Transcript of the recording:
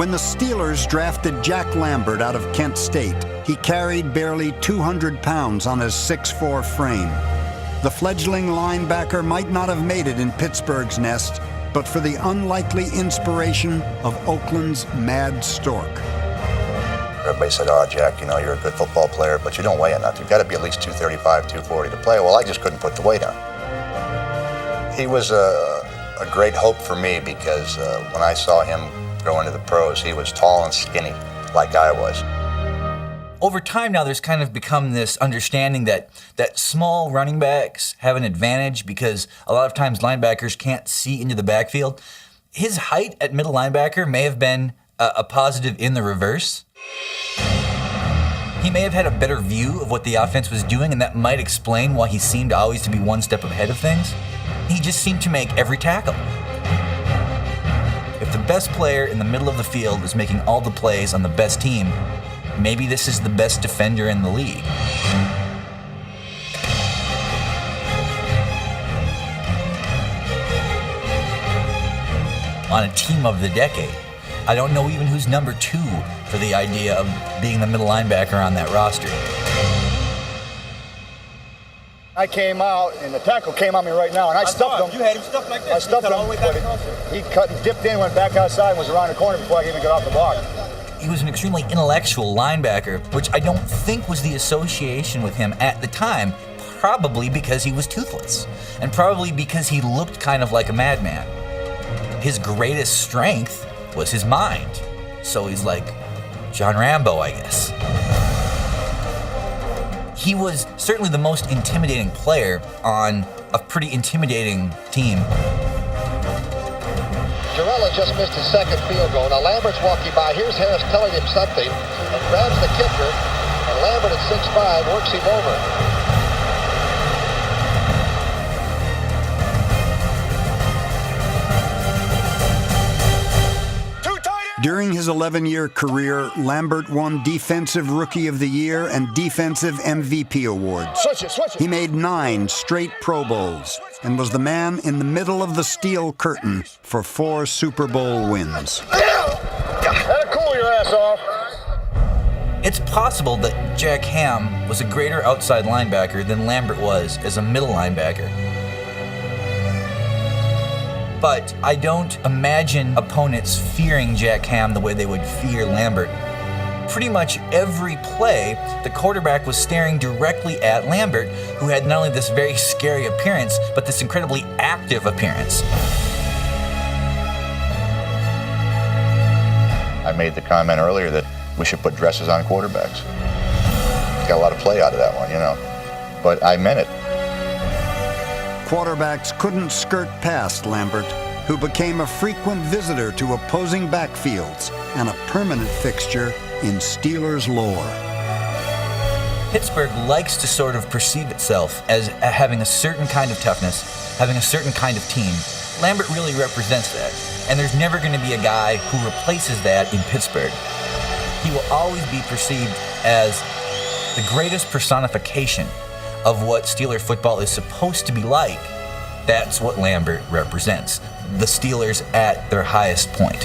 When the Steelers drafted Jack Lambert out of Kent State, he carried barely 200 pounds on his 6'4" frame. The fledgling linebacker might not have made it in Pittsburgh's nest, but for the unlikely inspiration of Oakland's Mad Stork. Everybody said, "Oh, Jack, you know, you're a good football player, but you don't weigh enough. You've got to be at least 235, 240 to play." Well, I just couldn't put the weight on. He was a great hope for me because when I saw him go into the pros, he was tall and skinny like I was. Over time now, there's kind of become this understanding that small running backs have an advantage because a lot of times linebackers can't see into the backfield. His height at middle linebacker may have been a positive in the reverse. He may have had a better view of what the offense was doing, and that might explain why he seemed always to be one step ahead of things. He just seemed to make every tackle. If the best player in the middle of the field is making all the plays on the best team, maybe this is the best defender in the league. On a team of the decade. I don't know even who's number 2 for the idea of being the middle linebacker on that roster. I came out, and the tackle came on me right now, and I stuffed him. You had him stuffed like this. I stuffed him, all the way back across he cut and dipped in, went back outside, and was around the corner before I even got off the block. He was an extremely intellectual linebacker, which I don't think was the association with him at the time, probably because he was toothless, and probably because he looked kind of like a madman. His greatest strength was his mind, so he's like John Rambo, I guess. He was certainly the most intimidating player on a pretty intimidating team. Jarrella just missed his second field goal. Now Lambert's walking by. Here's Harris telling him something and grabs the kicker. And Lambert at 6'5" works him over. During his 11-year career, Lambert won Defensive Rookie of the Year and Defensive MVP awards. He made 9 straight Pro Bowls and was the man in the middle of the steel curtain for 4 Super Bowl wins. That'll cool your ass off. It's possible that Jack Ham was a greater outside linebacker than Lambert was as a middle linebacker. But I don't imagine opponents fearing Jack Ham the way they would fear Lambert. Pretty much every play, the quarterback was staring directly at Lambert, who had not only this very scary appearance, but this incredibly active appearance. I made the comment earlier that we should put dresses on quarterbacks. Got a lot of play out of that one, you know, but I meant it. Quarterbacks couldn't skirt past Lambert, who became a frequent visitor to opposing backfields and a permanent fixture in Steelers lore. Pittsburgh likes to sort of perceive itself as having a certain kind of toughness, having a certain kind of team. Lambert really represents that, and there's never going to be a guy who replaces that in Pittsburgh. He will always be perceived as the greatest personification of what Steeler football is supposed to be like. That's what Lambert represents. The Steelers at their highest point.